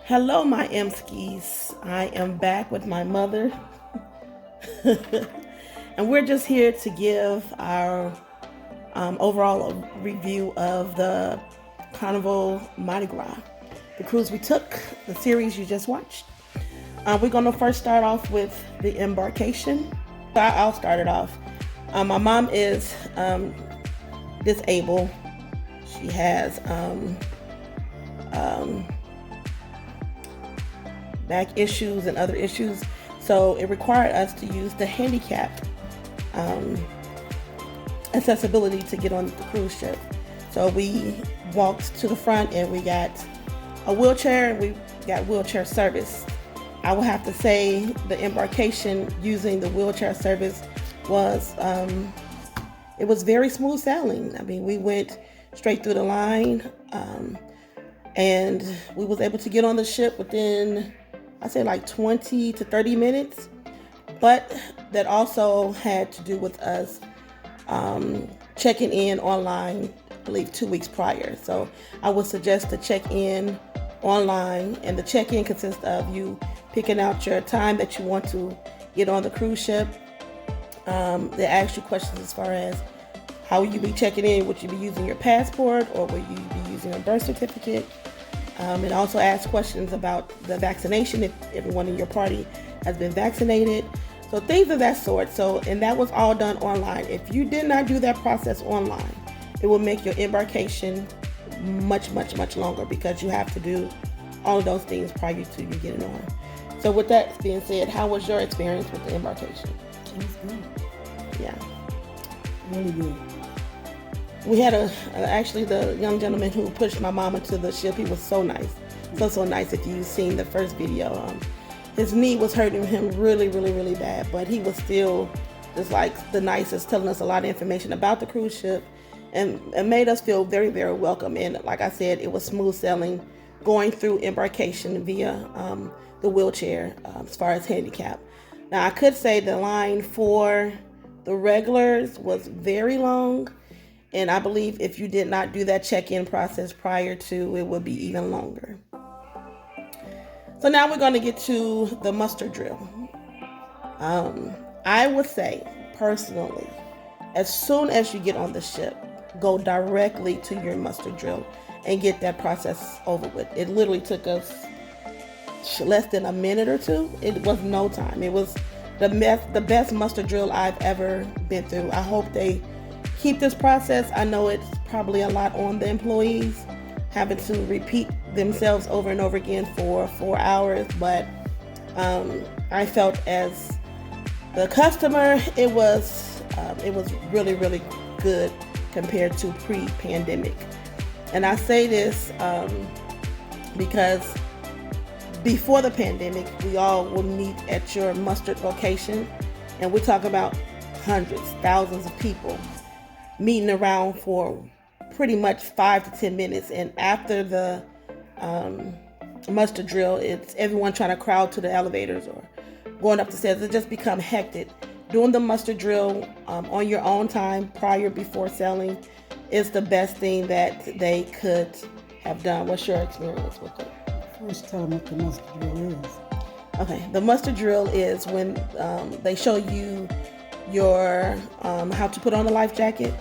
Hello, my Em-skees. I am back with my mother, and we're just here to give our overall review of the Carnival Mardi Gras, the cruise we took, the series you just watched. We're going to first start off with the Embarkation. I'll start it off. My mom is disabled. She has back issues and other issues, so it required us to use the handicap accessibility to get on the cruise ship. So we walked to the front and we got a wheelchair and we got wheelchair service. I will have to say the embarkation using the wheelchair service was it was very smooth sailing. I mean, we went straight through the line, and we was able to get on the ship within, I say, like 20 to 30 minutes. But that also had to do with us checking in online, I believe 2 weeks prior. So I would suggest to check in online, and the check-in consists of you picking out your time that you want to get on the cruise ship. They ask you questions as far as how will you be checking in? Would you be using your passport or will you be using a birth certificate? It also asks questions about the vaccination, if everyone in your party has been vaccinated. So things of that sort. And that was all done online. If you did not do that process online, it will make your embarkation much longer, because you have to do all of those things prior to you getting on. So with that being said, how was your experience with the embarkation? It was good. Yeah. Really good. We had actually the young gentleman who pushed my mama to the ship. He was so nice. So nice. If you've seen the first video, his knee was hurting him really bad, but he was still just like the nicest, telling us a lot of information about the cruise ship and made us feel very welcome. And like I said, it was smooth sailing going through embarkation via the wheelchair as far as handicap. Now, I could say the line for the regulars was very long, and I believe if you did not do that check-in process prior to, it would be even longer. So now we're going to get to the muster drill. I would say, personally, as soon as you get on the ship, go directly to your muster drill and get that process over with. It literally took us less than a minute or two. It was no time. It was the best muster drill I've ever been through. I hope they keep this process. I know it's probably a lot on the employees having to repeat themselves over and over again for 4 hours, but I felt as the customer, it was really good compared to pre-pandemic. And I say this because before the pandemic, we all will meet at your mustered location, and we're talking about hundreds, thousands of people meeting around for pretty much 5 to 10 minutes. And after the muster drill, it's everyone trying to crowd to the elevators or going up the stairs. It just become hectic. Doing the muster drill on your own time before sailing is the best thing that they could have done. What's your experience with it? First, tell them what the muster drill is. Okay, the muster drill is when they show you your how to put on a life jacket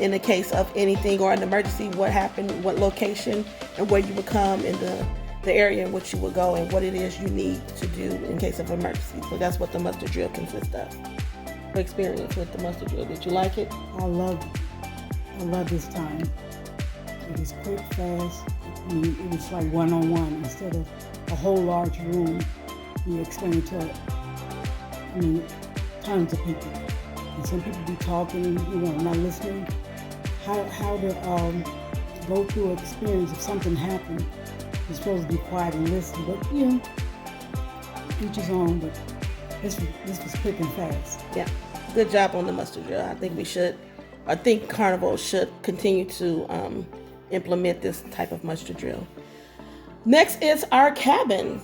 in the case of anything or an emergency, what happened, what location, and where you would come in the area in which you would go, and what it is you need to do in case of emergency. So that's what the muster drill consists of. Your experience with the muster drill, did you like it? I love this time. It was quick, fast. I mean, it was like one-on-one instead of a whole large room. You explain it to, tons of people. And some people be talking, not listening. How to go through an experience if something happened. You're supposed to be quiet and listen, but each his own. But this was quick and fast. Yeah, good job on the muster drill. I think Carnival should continue to implement this type of muster drill. Next is our cabin.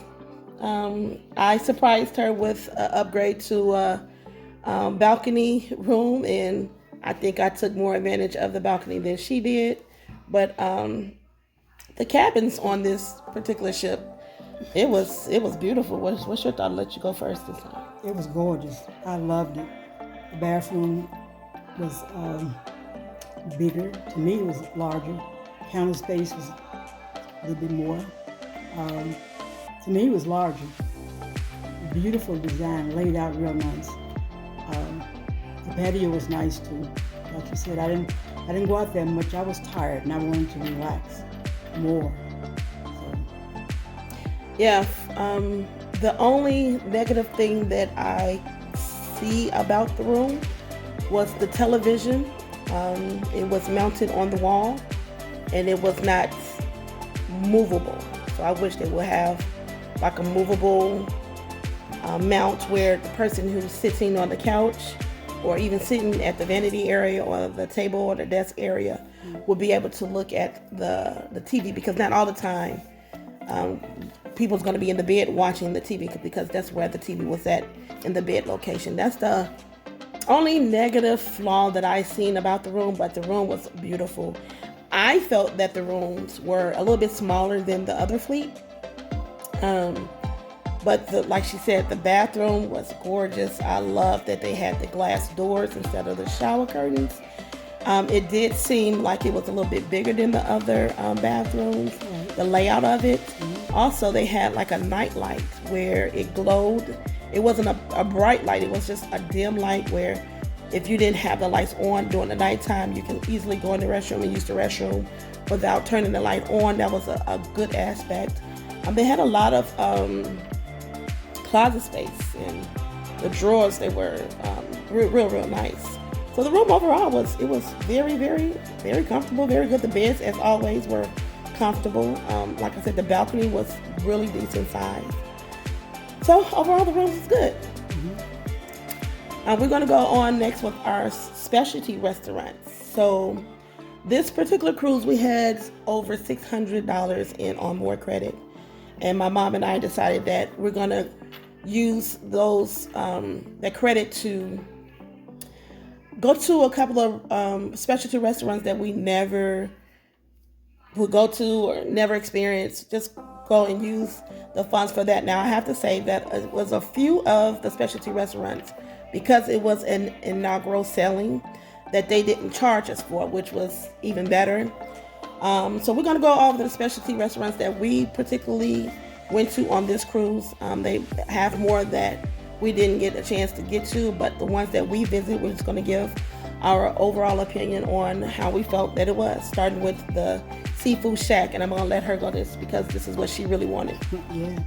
I surprised her with an upgrade to a balcony room, and I think I took more advantage of the balcony than she did. But The cabins on this particular ship, it was beautiful. What's your thought? I'll let you go first this time. It was gorgeous. I loved it. The bathroom was bigger. To me, it was larger. Counter space was a little bit more. To me, it was larger. Beautiful design, laid out real nice. The patio was nice too. Like you said, I didn't go out there much. I was tired and I wanted to relax more. So. Yeah. The only negative thing that I see about the room was the television. It was mounted on the wall and it was not movable. So I wish they would have like a movable mount where the person who's sitting on the couch or even sitting at the vanity area or the table or the desk area will be able to look at the TV, because not all the time people's going to be in the bed watching the TV, because that's where the TV was at, in the bed location. That's the only negative flaw that I seen about the room, but the room was beautiful. I felt that the rooms were a little bit smaller than the other fleet. But like she said, the bathroom was gorgeous. I love that they had the glass doors instead of the shower curtains. It did seem like it was a little bit bigger than the other bathrooms, the layout of it. Also, they had like a night light where it glowed. It wasn't a bright light. It was just a dim light where if you didn't have the lights on during the nighttime, you can easily go in the restroom and use the restroom without turning the light on. That was a good aspect. They had a lot of closet space, and the drawers, they were real nice. So the room overall was very, very, very comfortable, very good. The beds, as always, were comfortable. Like I said, the balcony was really decent size. So overall, the room was good. We're going to go on next with our specialty restaurants. So this particular cruise, we had over $600 in onboard credit. And my mom and I decided that we're going to use that credit to go to a couple of specialty restaurants that we never would go to or never experienced. Just go and use the funds for that. Now, I have to say that it was a few of the specialty restaurants, because it was an inaugural selling, that they didn't charge us for, which was even better. So we're going to go over the specialty restaurants that we particularly went to on this cruise. They have more that we didn't get a chance to get to, but the ones that we visited, we're just going to give our overall opinion on how we felt that it was, starting with the Seafood Shack. And I'm going to let her go this, because this is what she really wanted. Yeah,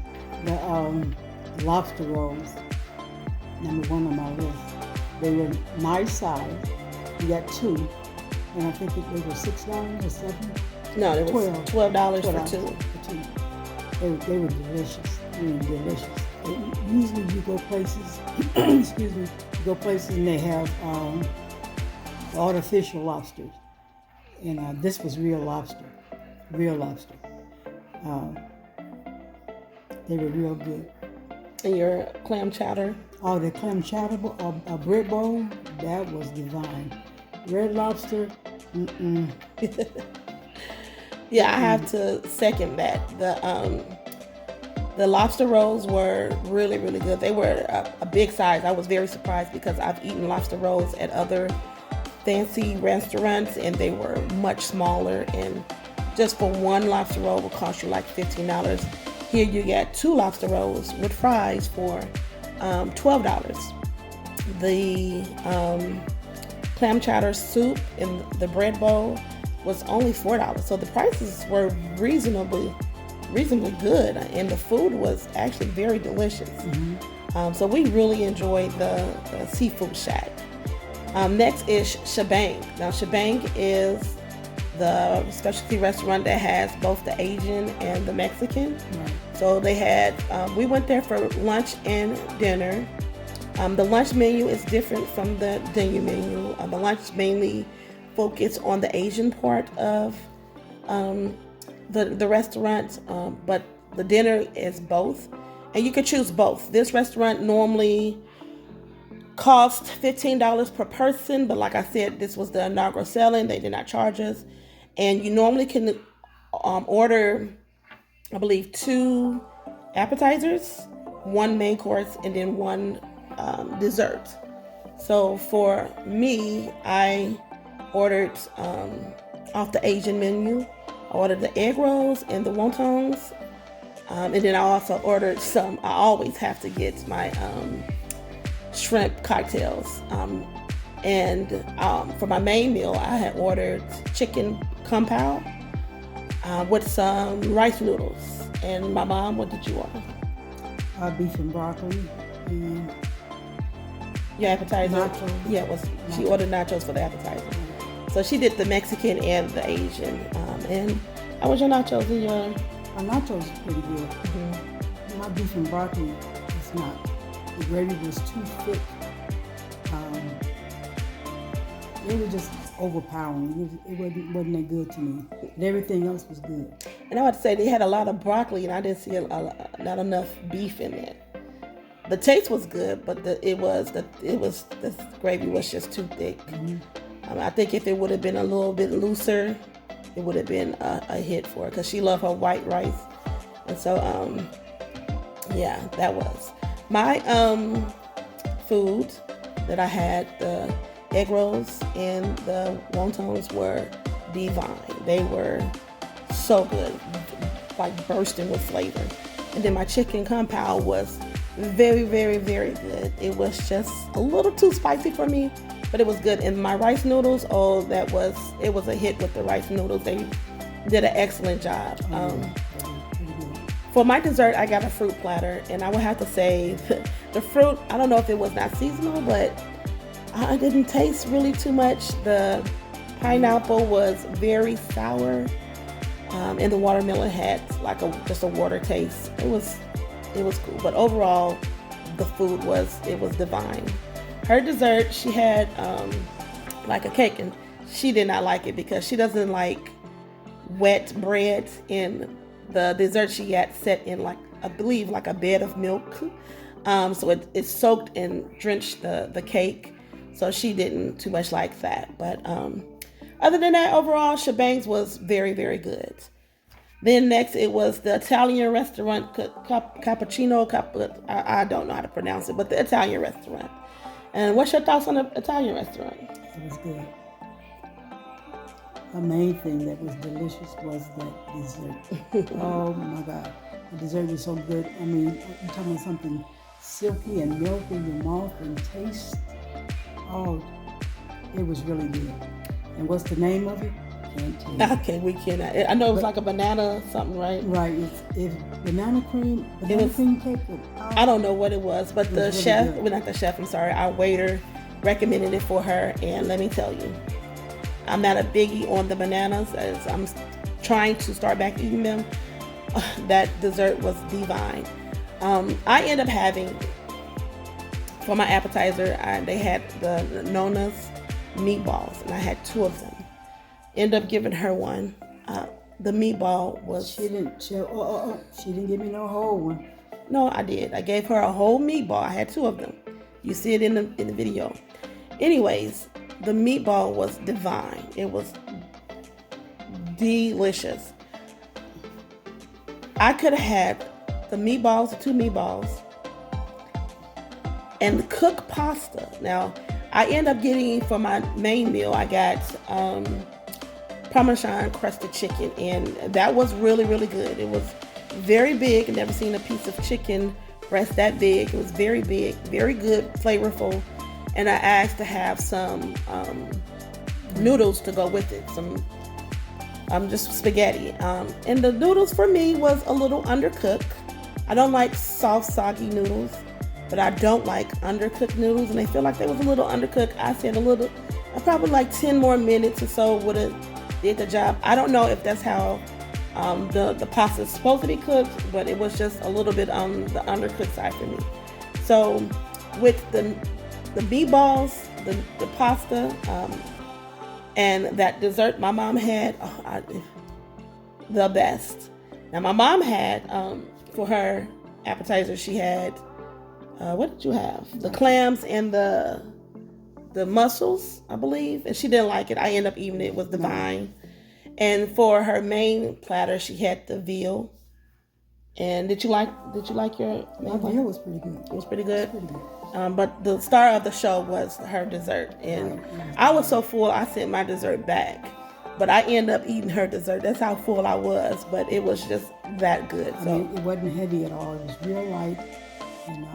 the lobster rolls, number one on my list. They were nice size. We got two, and I think they were $6 or $7. No, it was $12 for two. They were delicious. I mean, delicious. Usually you go places, excuse me, you go places and they have artificial lobsters. And this was real lobster. Real lobster. They were real good. And your clam chowder? Oh, the clam chowder, a bread bowl, that was divine. Red lobster, Yeah, I have to second that. The lobster rolls were really, really good. They were a big size. I was very surprised, because I've eaten lobster rolls at other fancy restaurants and they were much smaller, and just for one lobster roll would cost you like $15. Here you get two lobster rolls with fries for $12. The clam chowder soup in the bread bowl was only $4. So the prices were reasonably good, and the food was actually very delicious. So we really enjoyed the Seafood Shack. Next is Shebang. Now, Shebang is the specialty restaurant that has both the Asian and the Mexican. So they had, we went there for lunch and dinner. The lunch menu is different from the dinner menu. The lunch mainly focused on the Asian part of the restaurant, but the dinner is both, and you could choose both. This restaurant normally cost $15 per person, but like I said, this was the inaugural selling. They did not charge us, and you normally can order, I believe, 2 appetizers, 1 main course, and then 1 dessert. So for me, I ordered off the Asian menu. I ordered the egg rolls and the wontons. And then I also ordered some, I always have to get my shrimp cocktails. And for my main meal, I had ordered chicken kung pao with some rice noodles. And my mom, what did you order? Beef and broccoli and your appetizer? nachos. Yeah, she ordered nachos for the appetizer. So she did the Mexican and the Asian. And how was your nachos and your? My nachos is pretty good. Mm-hmm. My beef and broccoli is not. The gravy was too thick. It was just overpowering. It wasn't that good to me. But everything else was good. And I would say they had a lot of broccoli, and I didn't see not enough beef in it. The taste was good, but the gravy was just too thick. Mm-hmm. I think if it would have been a little bit looser, it would have been a hit for her, because she loved her white rice. And so, yeah, that was my food that I had. The egg rolls and the wontons were divine. They were so good, like bursting with flavor. And then my chicken kung pao was very, very, very good. It was just a little too spicy for me, but it was good. And my rice noodles, it was a hit with the rice noodles. They did an excellent job. For my dessert, I got a fruit platter, and I would have to say the fruit, I don't know if it was not seasonal, but I didn't taste really too much. The pineapple was very sour, and the watermelon had like just a water taste. It was cool, but overall, the food was divine. Her dessert, she had like a cake, and she did not like it because she doesn't like wet bread. In the dessert, she had set in like, I believe, like a bed of milk, so it soaked and drenched the cake. So she didn't too much like that. But other than that, overall, shebangs was very, very good. Then next, it was the Italian restaurant, Cappuccino. I don't know how to pronounce it, but the Italian restaurant. And what's your thoughts on the Italian restaurant? It was good. The main thing that was delicious was that dessert. Oh my God. The dessert was so good. I mean, you're talking about something silky and milky in your mouth and taste. Oh, it was really good. And what's the name of it? Can't tell you. Okay, we cannot. I know it was like a banana something, right? Right. It's banana cream cake. I don't know what it was, but the chef, well, not the chef, I'm sorry, our waiter recommended it for her. And let me tell you, I'm not a biggie on the bananas, as I'm trying to start back eating them. That dessert was divine. I end up having, for my appetizer, they had the Nona's meatballs, and I had 2 of them. End up giving her one. The meatball was... She didn't give me no whole one. No, I did. I gave her a whole meatball. I had 2 of them. You see it in the video. Anyways, the meatball was divine. It was delicious. I could have had the 2 meatballs, and the cooked pasta. Now, I end up getting, for my main meal, I got Parmesan crusted chicken, and that was really, really good. It was very big. I've never seen a piece of chicken breast that big. It was very big, very good, flavorful. And I asked to have some noodles to go with it, some just spaghetti. And the noodles for me was a little undercooked. I don't like soft, soggy noodles, but I don't like undercooked noodles, and I feel like they was a little undercooked. I said probably like 10 more minutes or so would have did the job. I don't know if that's how the pasta is supposed to be cooked, but it was just a little bit on the undercooked side for me. So with the meatballs, the pasta, and that dessert my mom had, the best. Now my mom had, for her appetizer, she had, what did you have? The clams and the mussels, I believe. And she didn't like it. I ended up eating it. It was divine. And for her main platter, she had the veal. And did you like your main My platter? veal was pretty good. It was pretty good. Pretty good. But the star of the show was her dessert, and I was so full I sent my dessert back. But I ended up eating her dessert. That's how full I was. But it was just that good. I So mean, it wasn't heavy at all. It was real light and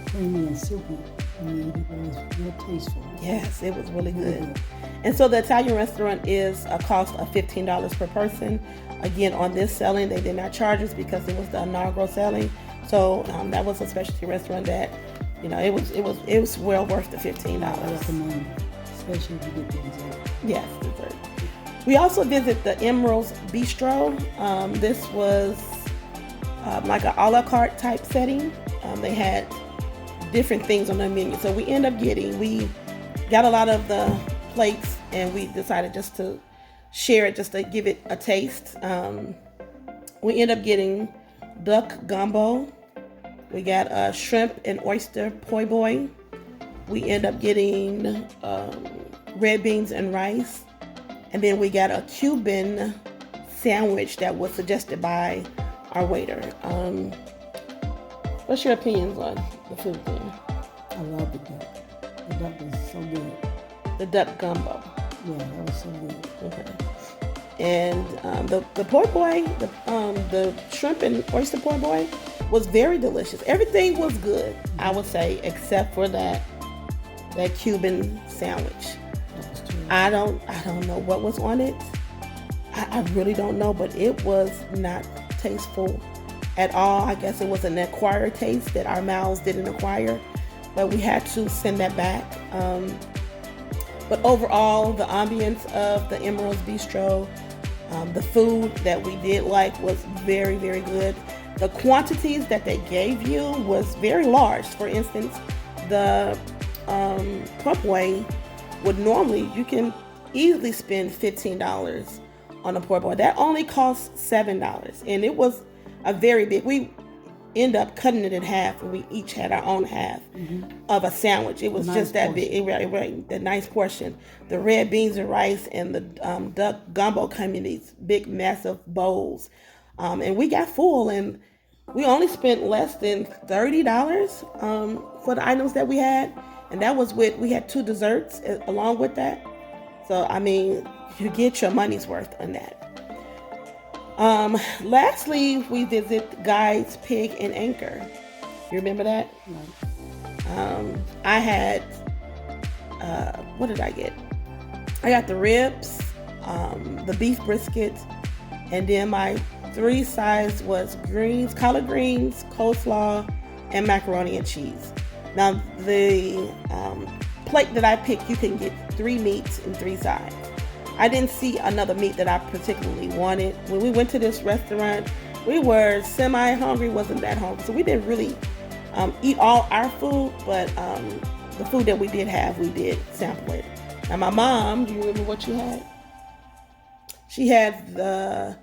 creamy and silky. I mean, it was real tasteful. yes, it was really good. And so the Italian restaurant is a cost of $15 per person. Again, on this selling, they did not charge us because it was the inaugural selling. So that was a specialty restaurant that, it was well worth the $15. I recommend it, especially if you get the dessert. Yes, dessert. We also visit the Emerald's Bistro. This was like an a la carte type setting. They had different things on the menu. So we got a lot of the plates, and we decided just to share it, just to give it a taste. We end up getting duck gumbo. We got a shrimp and oyster po' boy. We end up getting red beans and rice. And then we got a Cuban sandwich that was suggested by our waiter. What's your opinions on the food there? I love the duck. The duck was so good. The duck gumbo. Yeah, that was so good. Okay. And the po' boy, the shrimp and oyster po' boy was very delicious. Everything was good, I would say, except for that Cuban sandwich. I don't know what was on it. I really don't know, but it was not tasteful at all. I guess it was an acquired taste that our mouths didn't acquire, but we had to send that back. But overall, the ambience of the Emerald's Bistro, the food that we did like was very, very good. The quantities that they gave you was very large. For instance, the po' would normally, you can easily spend $15 on a po' boy. That only costs $7, and it was a very big. We end up cutting it in half, and we each had our own half of a sandwich. It was just that big. The nice portion. The red beans and rice and the duck gumbo come in these big, massive bowls, and we got full, and we only spent less than $30 for the items that we had, and that was we had 2 desserts along with that. So I mean, you get your money's worth on that. Lastly, we visit Guy's Pig and Anchor. You remember that? Right. I had, what did I get? I got the ribs, the beef brisket, and then my 3 sides was greens, collard greens, coleslaw, and macaroni and cheese. Now, the plate that I picked, you can get 3 meats and 3 sides. I didn't see another meat that I particularly wanted. When we went to this restaurant, we were semi-hungry, wasn't that hungry. So we didn't really eat all our food, but the food that we did have, we did sample it. Now my mom, do you remember what she had? She had the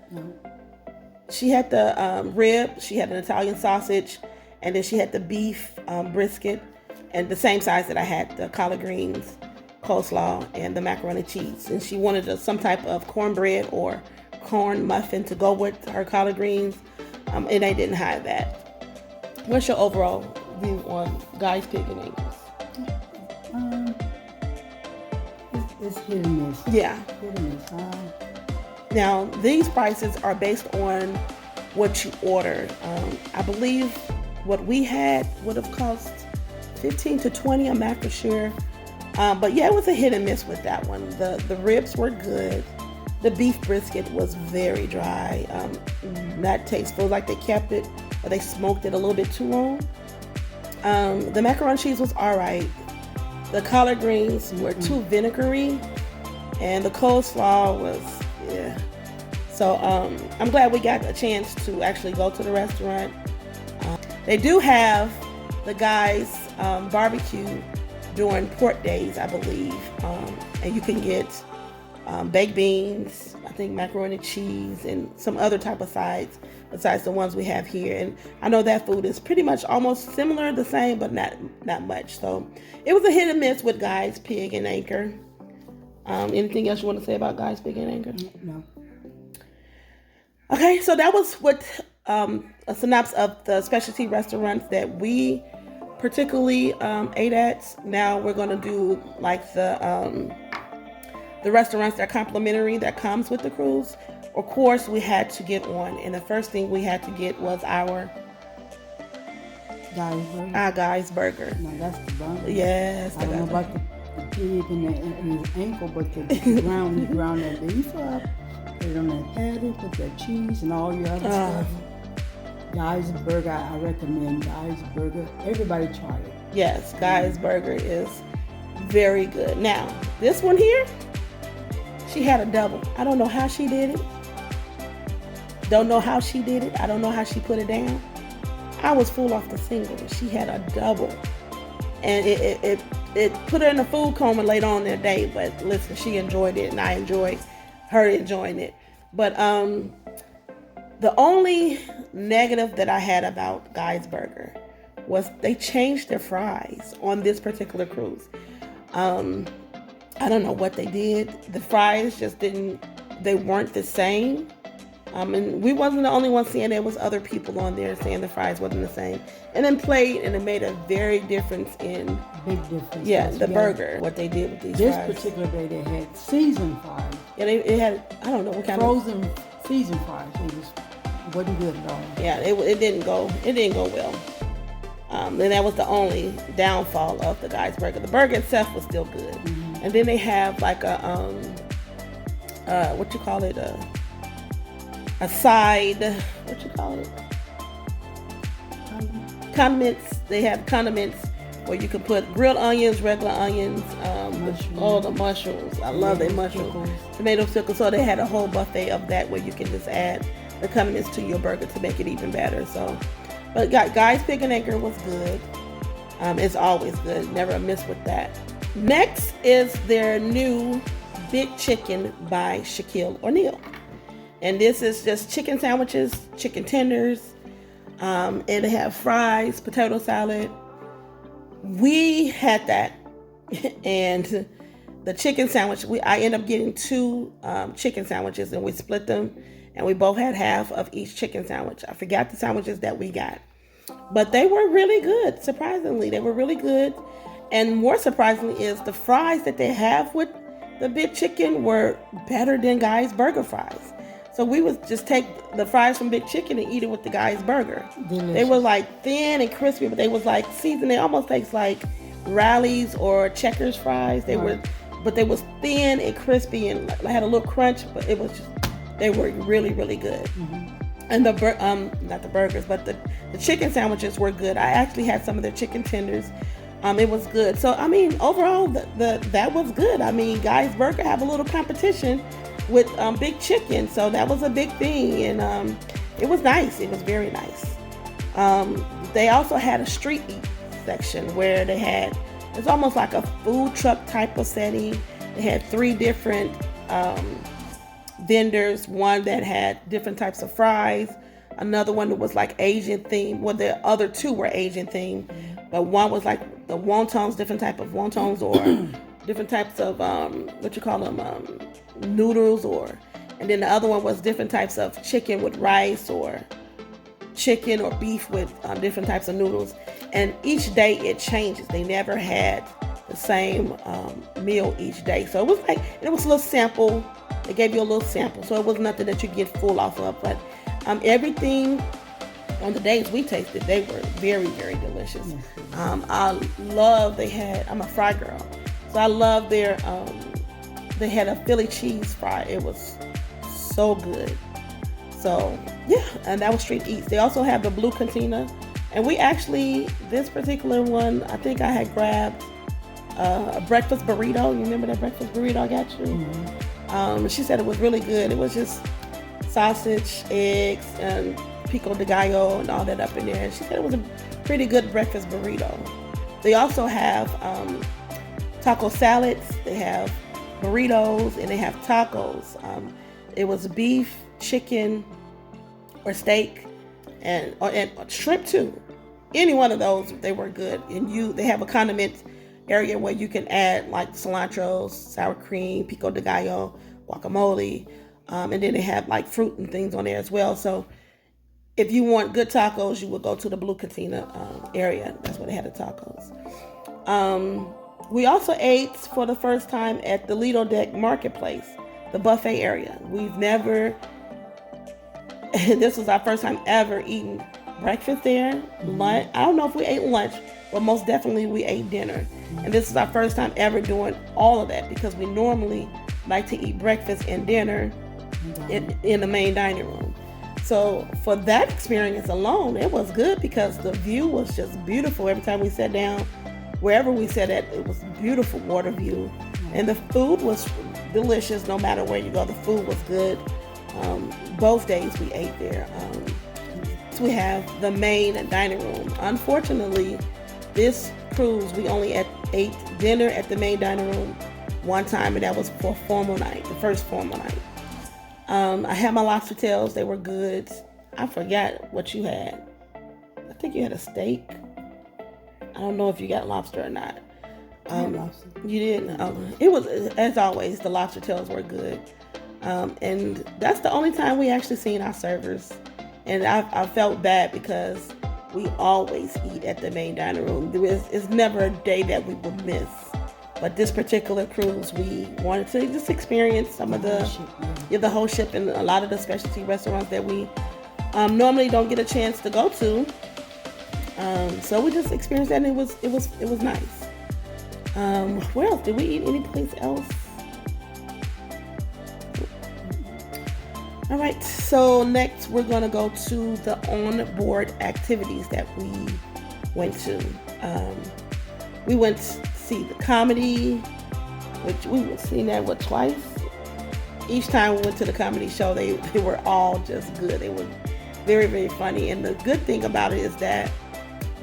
rib, she had an Italian sausage, and then she had the beef brisket, and the same size that I had, the collard greens, coleslaw, and the macaroni and cheese. And she wanted some type of cornbread or corn muffin to go with her collard greens, and they didn't have that. What's your overall view on Guy's Pig and Anchor? It's hit and miss. Yeah. Hit and miss. Now, these prices are based on what you ordered. I believe what we had would have cost $15 to $20, I'm not for sure. But yeah, it was a hit and miss with that one. The ribs were good. The beef brisket was very dry, not tasteful, like they kept it, or they smoked it a little bit too long. The macaroni and cheese was all right. The collard greens were too vinegary, and the coleslaw was, yeah. So I'm glad we got a chance to actually go to the restaurant. They do have the Guy's barbecue during port days, I believe, and you can get baked beans, I think macaroni and cheese, and some other type of sides besides the ones we have here. And I know that food is pretty much almost similar, the same, but not much. So it was a hit and miss with Guy's Pig and Anchor. Anything else you want to say about Guy's Big and Anchor? No. Okay, so that was what a synopsis of the specialty restaurants that we particularly ate at. Now we're gonna do like the restaurants that are complimentary that comes with the cruise. Of course, we had to get on, and the first thing we had to get was our Guy's Burger. No, that's the burger. Yes, I don't know about the pig and his ankle, but the ground that beef up, put it on that patty, put that cheese and all your other stuff. Guy's Burger, I recommend Guy's Burger. Everybody try it. Yes, Guy's Burger is very good. Now, this one here, she had a double. I don't know how she did it. Don't know how she did it. I don't know how she put it down. I was full off the single, but she had a double. And it put her in a food coma later on in the day. But listen, she enjoyed it, and I enjoyed her enjoying it. But the only negative that I had about Guy's Burger was they changed their fries on this particular cruise. I don't know what they did. The fries just they weren't the same. And we wasn't the only ones seeing. There was other people on there saying the fries wasn't the same. And then it made a very difference in... Big difference. Yeah, the burger, what they did with these this fries. This particular day they had seasoned fries. Yeah, it had, I don't know what kind frozen seasoned fries. It wasn't good at all. Yeah, it didn't go well. And that was the only downfall of the Guy's Burger. The burger itself was still good. Mm-hmm. And then they have like a what you call it, a side, what you call it? Condiments. They have condiments where you can put grilled onions, regular onions, all the mushrooms. I love their mushrooms. Tomato pickles. So they had a whole buffet of that where you can just add the condiments to your burger to make it even better. So, but Guy's Big and Anchor was good. It's always good. Never miss with that. Next is their new Big Chicken by Shaquille O'Neal. And this is just chicken sandwiches, chicken tenders, and they have fries, potato salad. We had that, and the chicken sandwich, I ended up getting 2 chicken sandwiches, and we split them, and we both had half of each chicken sandwich. I forgot the sandwiches that we got, but they were really good. Surprisingly, they were really good, and more surprisingly is the fries that they have with the Big Chicken were better than Guy's Burger fries. So we would just take the fries from Big Chicken and eat it with the Guy's Burger. Delicious. They were like thin and crispy, but they was like seasoned. They almost tastes like Rally's or Checkers fries. They were thin and crispy and had a little crunch, but they were really, really good. Mm-hmm. And not the burgers, but the chicken sandwiches were good. I actually had some of their chicken tenders. It was good. So I mean, overall, that was good. I mean, Guy's Burger have a little competition with Big Chicken, so that was a big thing, and it was nice. It was very nice. They also had a street eat section where it's almost like a food truck type of setting. They had 3 different vendors, one that had different types of fries, another one that was like Asian themed. Well, the other 2 were Asian themed, but one was like the wontons, different type of wontons, or different types of noodles, and then the other one was different types of chicken with rice, or chicken or beef with different types of noodles. And each day it changes. They never had the same meal each day. So it was a little sample. They gave you a little sample, so it was nothing that you get full off of. But everything on the days we tasted, they were very, very delicious. I'm a fry girl, so I love their. They had a Philly cheese fry. It was so good. So yeah, and that was street eats. They also have the blue cantina, and this particular one, I think I had grabbed a breakfast burrito. You remember that breakfast burrito I got you? Mm-hmm. She said it was really good. It was just sausage, eggs, and pico de gallo and all that up in there. She said it was a pretty good breakfast burrito. They also have taco salads. They have burritos, and they have tacos. It was beef, chicken, or steak, and shrimp too. Any one of those, they were good. And they have a condiment area where you can add like cilantro, sour cream, pico de gallo, guacamole, and then they have like fruit and things on there as well. So if you want good tacos, you would go to the Blue Cantina area. That's where they had the tacos. We also ate for the first time at the Lido Deck Marketplace, the buffet area. We've never, this was our first time ever eating breakfast there. Lunch, I don't know if we ate lunch, but most definitely we ate dinner. And this is our first time ever doing all of that because we normally like to eat breakfast and dinner in the main dining room. So for that experience alone, it was good because the view was just beautiful. Every time we sat down, wherever we sat at, it was beautiful water view. And the food was delicious no matter where you go. The food was good. Both days we ate there. So we have the main dining room. Unfortunately, this cruise, we only ate dinner at the main dining room one time, and that was for formal night, the first formal night. I had my lobster tails. They were good. I forgot what you had. I think you had a steak. I don't know if you got lobster or not. Lobster. You didn't? It was, as always, the lobster tails were good. And that's the only time we actually seen our servers. And I felt bad because we always eat at the main dining room. It's never a day that we would miss. But this particular cruise, we wanted to just experience some of the whole ship and a lot of the specialty restaurants that we normally don't get a chance to go to. So we just experienced that, and it was nice. Where else did we eat? Any place else? All right. So next, we're gonna go to the onboard activities that we went to. We went to see the comedy, which we were seeing that twice. Each time we went to the comedy show, they were all just good. They were very, very funny. And the good thing about it is that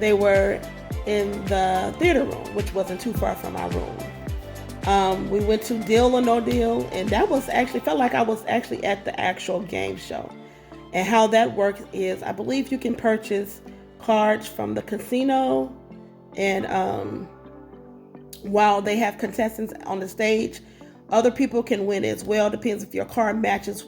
they were in the theater room, which wasn't too far from our room. We went to Deal or No Deal, and that was actually, felt like I was actually at the actual game show. And how that works is, I believe you can purchase cards from the casino, and while they have contestants on the stage, other people can win as well. Depends if your card matches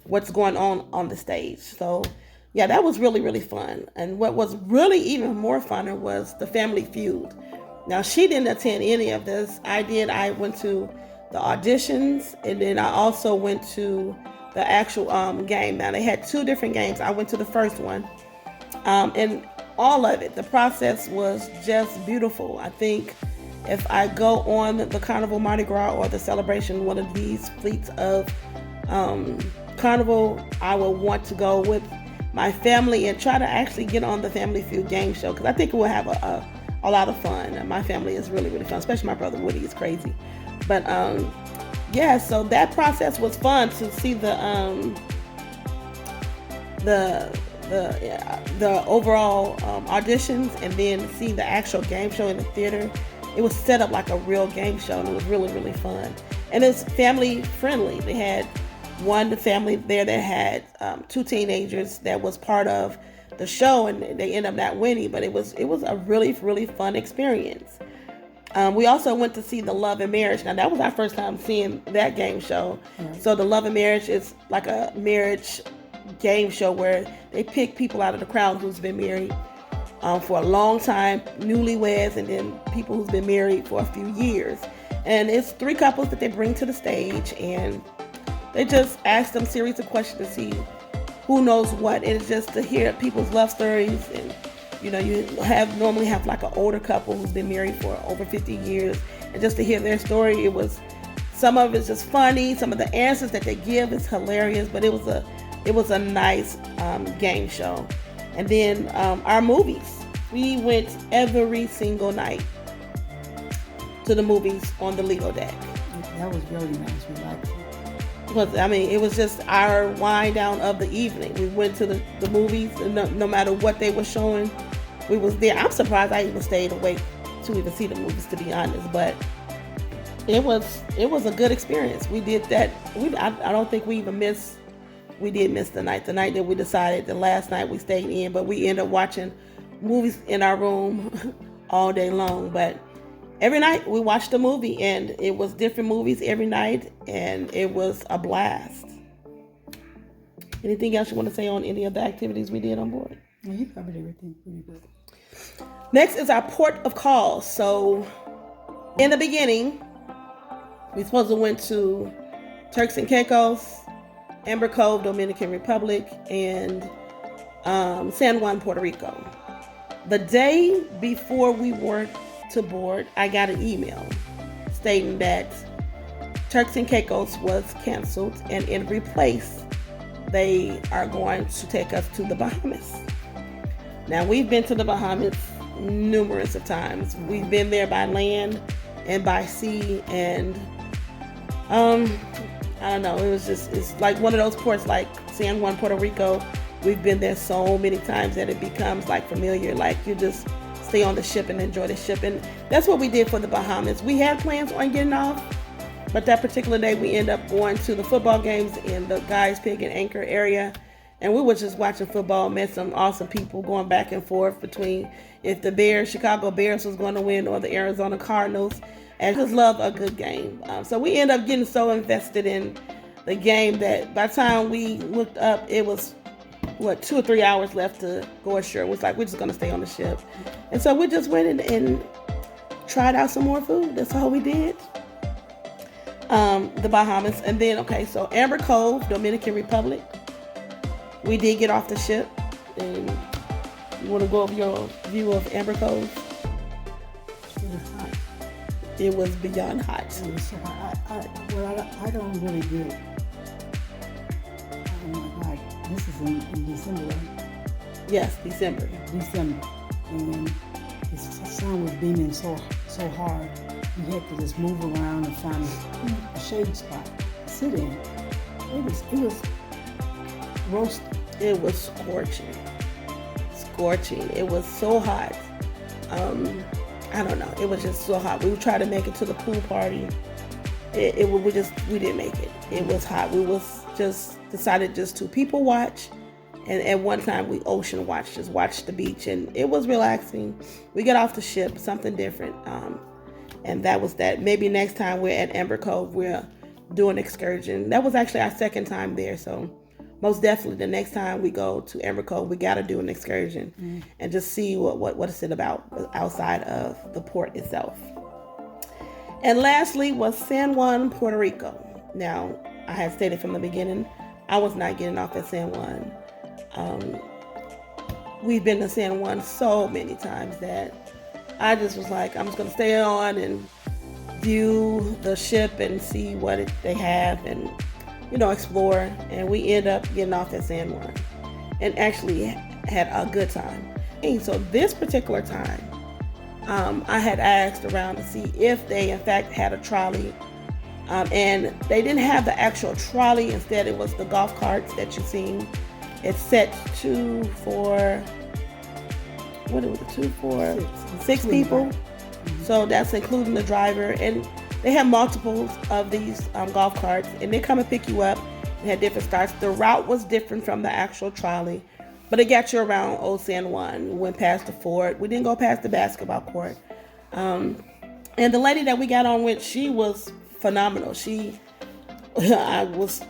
what's going on the stage. So yeah, that was really, really fun. And what was really even more funner was the Family Feud. Now, she didn't attend any of this. I did. I went to the auditions, and then I also went to the actual game. Now, they had two different games. I went to the first one, and all of it, the process was just beautiful. I think if I go on the Carnival Mardi Gras or the Celebration, one of these fleets of Carnival, I will want to go with my family and try to actually get on the Family Feud game show, because I think it will have a lot of fun. And my family is really, really fun, especially my brother Woody is crazy. But yeah, so that process was fun to see the overall auditions, and then see the actual game show in the theater. It was set up like a real game show, and it was really, really fun. And it's family friendly. They had one family there that had two teenagers that was part of the show, and they ended up not winning, but it was a really, really fun experience. We also went to see the Love and Marriage. Now, that was our first time seeing that game show. Mm-hmm. So the Love and Marriage is like a marriage game show where they pick people out of the crowd who's been married for a long time, newlyweds, and then people who's been married for a few years. And it's three couples that they bring to the stage, and they just ask them series of questions to see who knows what. And it's just to hear people's love stories. And you know, you normally have like an older couple who's been married for over 50 years, and just to hear their story, some of it's just funny. Some of the answers that they give is hilarious, but it was a nice game show. And then our movies, we went every single night to the movies on the Lido Deck. That was really nice, relaxing. It was just our wind down of the evening. We went to the movies, and no matter what they were showing, we was there. I'm surprised I even stayed awake to even see the movies, to be honest. But it was a good experience. We did that. I don't think we did miss the night. The night that we decided, the last night we stayed in, but we ended up watching movies in our room all day long. But every night we watched a movie, and it was different movies every night, and it was a blast. Anything else you want to say on any of the activities we did on board? Well, you covered everything pretty good. Next is our port of call. So in the beginning, we supposed to went to Turks and Caicos, Amber Cove, Dominican Republic, and San Juan, Puerto Rico. The day before we were to board, I got an email stating that Turks and Caicos was canceled, and in replace, they are going to take us to the Bahamas. Now, we've been to the Bahamas numerous of times. We've been there by land and by sea, and I don't know, it's like one of those ports like San Juan, Puerto Rico. We've been there so many times that it becomes like familiar, like you just stay on the ship and enjoy the ship. And that's what we did for the Bahamas. We had plans on getting off, but that particular day we ended up going to the football games in the Guys Pig and Anchor area. And we were just watching football, met some awesome people going back and forth between if the Chicago Bears was going to win or the Arizona Cardinals. And just love a good game. So we ended up getting so invested in the game that by the time we looked up, it was 2 or 3 hours left to go ashore. It was like, we're just going to stay on the ship. And so we just went and tried out some more food. That's all we did. The Bahamas. And then, so Amber Cove, Dominican Republic. We did get off the ship. And you want to go over your view of Amber Cove? It was hot. It was beyond hot. It was so hot. I don't really get. Oh my God, this is in December, right? Yes, December. And the sun was beaming so hard. You had to just move around and find a shade spot to sit in. It was roasting. It was scorching. It was so hot. I don't know. It was just so hot. We tried to make it to the pool party. We didn't make it. It was hot. We was just decided just to people watch. And at one time we ocean watched, just watched the beach, and it was relaxing. We got off the ship, something different. And that was that. Maybe next time we're at Amber Cove, we'll do an excursion. That was actually our second time there. So most definitely the next time we go to Amber Cove, we got to do an excursion and just see what is it about outside of the port itself. And lastly was San Juan, Puerto Rico. Now, I had stated from the beginning, I was not getting off at San Juan. We've been to San Juan so many times that I just was like, I'm just going to stay on and view the ship and see what they have and, explore. And we end up getting off at San Juan and actually had a good time. And so this particular time, I had asked around to see if they in fact had a trolley. And they didn't have the actual trolley. Instead, it was the golf carts that you've seen. It's set for six people. Mm-hmm. So that's including the driver. And they have multiples of these golf carts, and they come and pick you up. They had different starts. The route was different from the actual trolley, but it got you around Old San Juan. We went past the fort. We didn't go past the basketball court. And the lady that we got on with, she was phenomenal. I was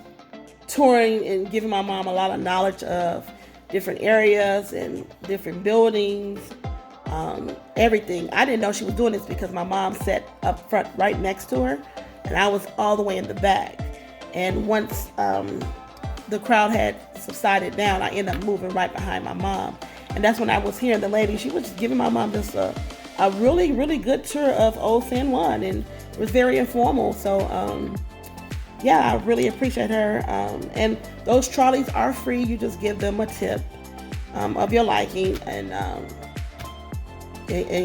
touring and giving my mom a lot of knowledge of different areas and different buildings, everything. I didn't know she was doing this because my mom sat up front right next to her, and I was all the way in the back. And once the crowd had subsided down, I ended up moving right behind my mom. And that's when I was hearing the lady. She was just giving my mom just a really, really good tour of Old San Juan, and it was very informal. So, I really appreciate her. And those trolleys are free. You just give them a tip of your liking and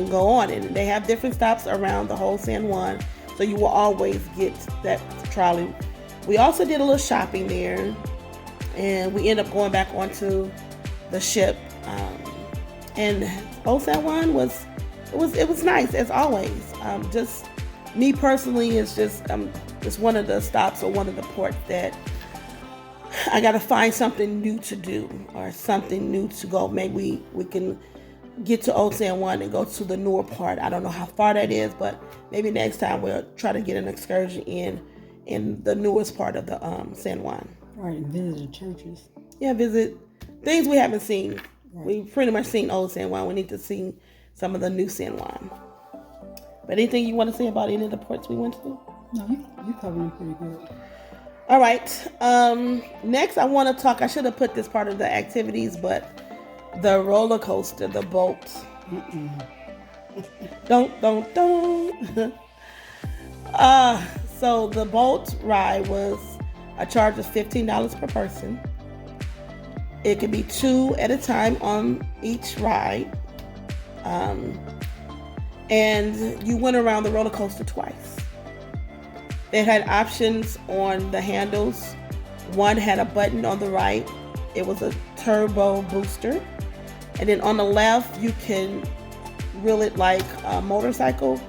go on. And they have different stops around the whole San Juan, so you will always get that trolley. We also did a little shopping there, and we ended up going back onto the ship. And Old San Juan was nice as always. Just me personally, it's one of the stops or one of the ports that I got to find something new to do or something new to go. Maybe we can get to Old San Juan and go to the newer part. I don't know how far that is, but maybe next time we'll try to get an excursion in the newest part of the San Juan. Right, and visit the churches. Yeah, visit things we haven't seen. Right. We've pretty much seen Old San Juan. We need to see some of the new San Juan. But anything you want to say about any of the ports we went to? No, you covered them pretty good. All right. Next, I want to talk. I should have put this part of the activities, but the roller coaster, the boat. Don't. So the boat ride was a charge of $15 per person. It could be 2 at a time on each ride. And you went around the roller coaster twice. They had options on the handles. One had a button on the right. It was a turbo booster. And then on the left, you can reel it like a motorcycle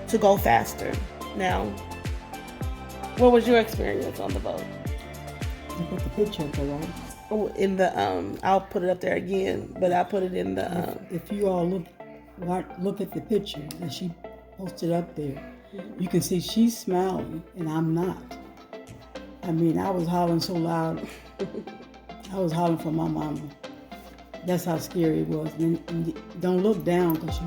to go faster. Now, what was your experience on the boat? You put the picture up there, right? Oh, in the I'll put it up there again, but I put it in the. If you all look at the picture that she posted up there, you can see she's smiling and I'm not. I mean, I was hollering so loud. I was hollering for my mama. That's how scary it was. And don't look down because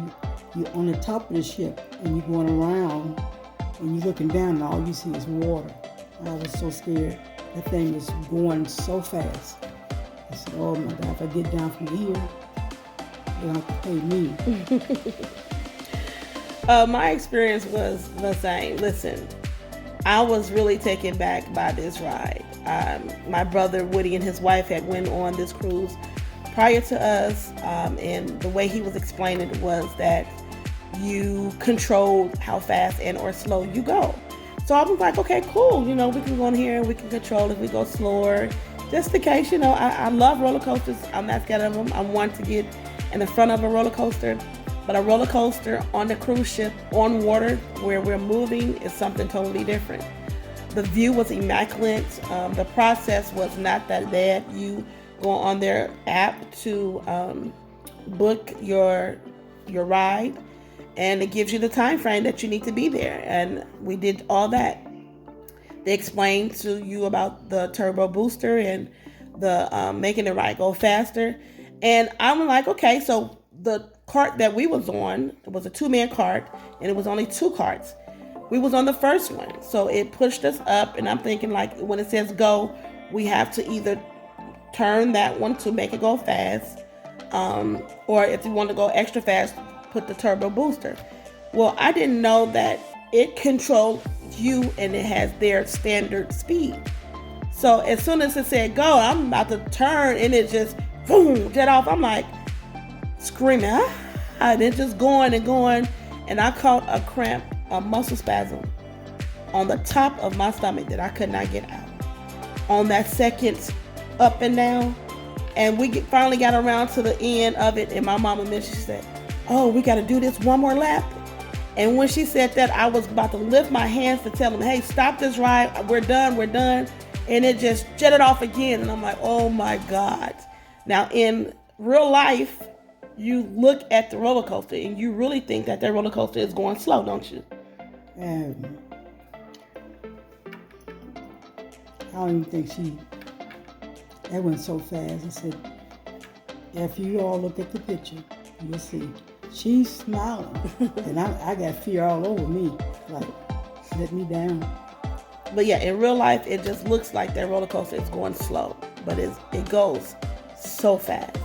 you're on the top of the ship and you're going around and you're looking down and all you see is water. I was so scared. That thing was going so fast. I said, oh my God, if I get down from here, they're going to have to pay me. My experience was the same. Listen, I was really taken back by this ride. My brother Woody and his wife had went on this cruise prior to us, and the way he was explaining it was that you controlled how fast and or slow you go. So I was like, okay, cool. You know, we can go in here and we can control if we go slower. Just in case, you know, I love roller coasters. I'm not scared of them. I want to get in the front of a roller coaster. But a roller coaster on the cruise ship, on water, where we're moving, is something totally different. The view was immaculate. The process was not that bad. You go on their app to book your ride, and it gives you the time frame that you need to be there. And we did all that. They explained to you about the turbo booster and the making the ride go faster. And I'm like, okay, so the cart that we was on, it was a 2-man cart, and it was only 2 carts. We was on the first one, so it pushed us up, and I'm thinking, like, when it says go, we have to either turn that one to make it go fast, or if you want to go extra fast, put the turbo booster. Well, I didn't know that it controlled you and it has their standard speed. So as soon as it said go, I'm about to turn and it just boom, jet off. I'm like screaming, and it just going and going, and I caught a cramp, a muscle spasm on the top of my stomach that I could not get out on that second up and down. And we finally got around to the end of it, and my mama mentioned, she said, oh, we got to do this one more lap. And when she said that, I was about to lift my hands to tell them, hey, stop this ride, we're done. And it just jetted off again, and I'm like, oh my God. Now in real life, you look at the roller coaster and you really think that roller coaster is going slow, don't you? I don't even think that went so fast. I said, if you all look at the picture, you'll see. She's smiling, and I got fear all over me, like, let me down. But yeah, in real life, it just looks like that roller coaster is going slow, but it goes so fast.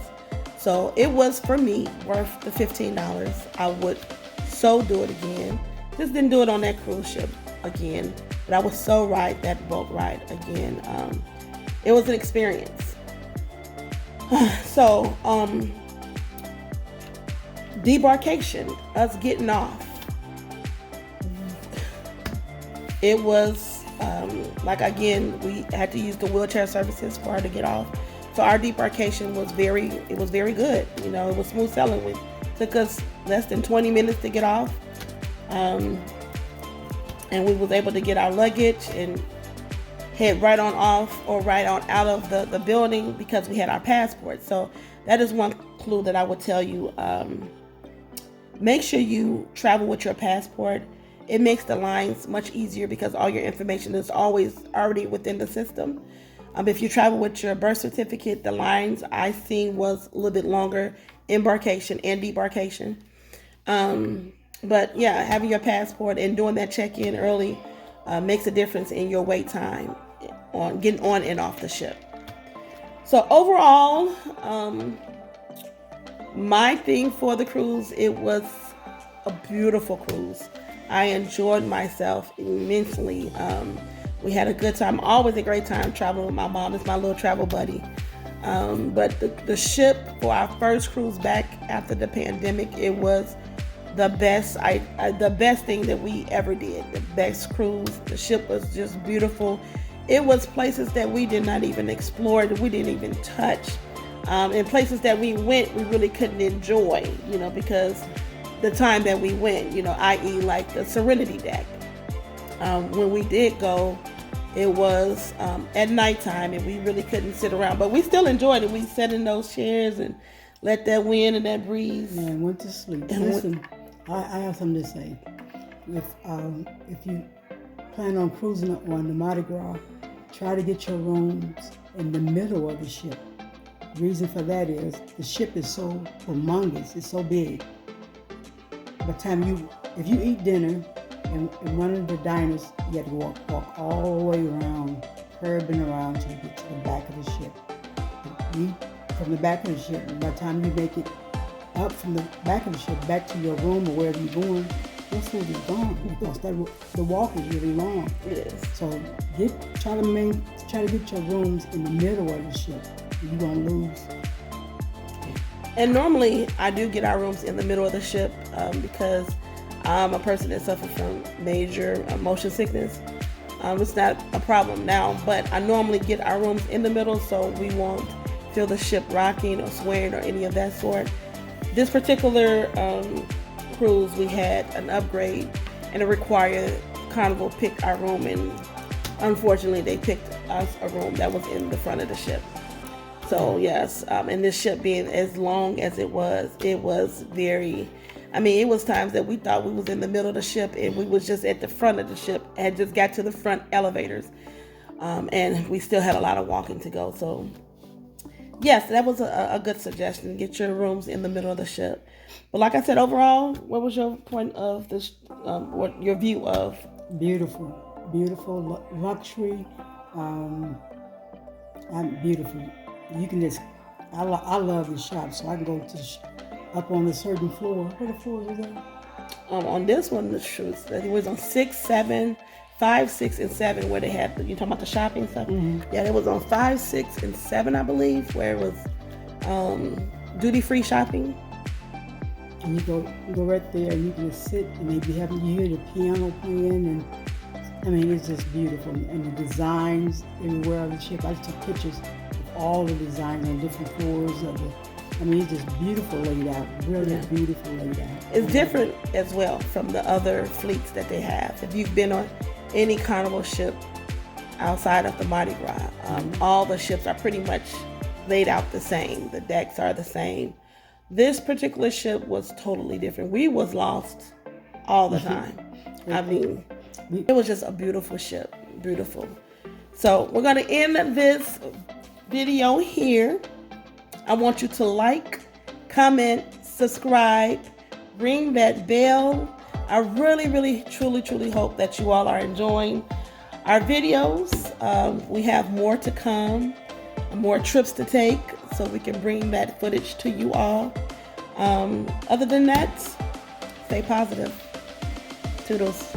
So it was, for me, worth the $15. I would so do it again. Just didn't do it on that cruise ship again, but I would so ride that boat ride again. It was an experience. So, Debarkation, us getting off. It was, again, we had to use the wheelchair services for her to get off. So our debarkation was very good. You know, it was smooth sailing. It took us less than 20 minutes to get off. And we was able to get our luggage and head right on off or right on out of the building because we had our passport. So that is one clue that I would tell you. Make sure you travel with your passport. It makes the lines much easier because all your information is always already within the system. If you travel with your birth certificate, the lines I seen was a little bit longer, embarkation and debarkation. But yeah, having your passport and doing that check-in early makes a difference in your wait time on getting on and off the ship. So overall, my thing for the cruise, it was a beautiful cruise. I enjoyed myself immensely. We had a good time, always a great time traveling with my mom. It's my little travel buddy. But the ship for our first cruise back after the pandemic, it was the best. The best thing that we ever did. The best cruise. The ship was just beautiful. It was places that we did not even explore, that we didn't even touch, and places that we went, we really couldn't enjoy, because the time that we went, i.e. like the Serenity deck. When we did go, it was at nighttime and we really couldn't sit around, but we still enjoyed it. We sat in those chairs and let that wind and that breeze. Yeah, and went to sleep. Listen, I have something to say. If you plan on cruising on the Mardi Gras, try to get your rooms in the middle of the ship. The reason for that is the ship is so humongous, it's so big. By the time if you eat dinner in one of the diners, you have to walk all the way around, curving around till you get to the back of the ship. You eat from the back of the ship, and by the time you make it up from the back of the ship back to your room or wherever you're going, your food is gone because the walk is really long. It is. So try to get your rooms in the middle of the ship. You're gonna lose. And normally I do get our rooms in the middle of the ship because I'm a person that suffers from major motion sickness. It's not a problem now, but I normally get our rooms in the middle so we won't feel the ship rocking or swaying or any of that sort. This particular cruise, we had an upgrade and it required Carnival pick our room, and unfortunately they picked us a room that was in the front of the ship. So yes, and this ship being as long as it was very, it was times that we thought we was in the middle of the ship and we was just at the front of the ship, had just got to the front elevators, and we still had a lot of walking to go. So yes, that was a good suggestion. Get your rooms in the middle of the ship. But like I said, overall, what was your point of this, what your view of? Beautiful luxury, beautiful. You can just, I love the shop, so I can go to up on a certain floor. What the floors are there? On this one, the shoes, it was on 6, 7, 5, 6, and 7 where they had, you talking about the shopping stuff? Mm-hmm. Yeah, it was on 5, 6, and 7, I believe, where it was duty-free shopping. And you go right there, and you can just sit, and you hear the piano playing, and it's just beautiful. And the designs everywhere on the ship. I took pictures of all the designs on different floors of the. It's just beautiful laid out, really beautiful laid out. It's different as well from the other fleets that they have. If you've been on any Carnival ship outside of the Mardi Gras, all the ships are pretty much laid out the same. The decks are the same. This particular ship was totally different. We was lost all the time. It was just a beautiful ship, beautiful. So we're gonna end this video here. I want you to like, comment, subscribe, ring that bell. I really, truly hope that you all are enjoying our videos. We have more to come, more trips to take, so we can bring that footage to you all. Other than that, stay positive. Toodles.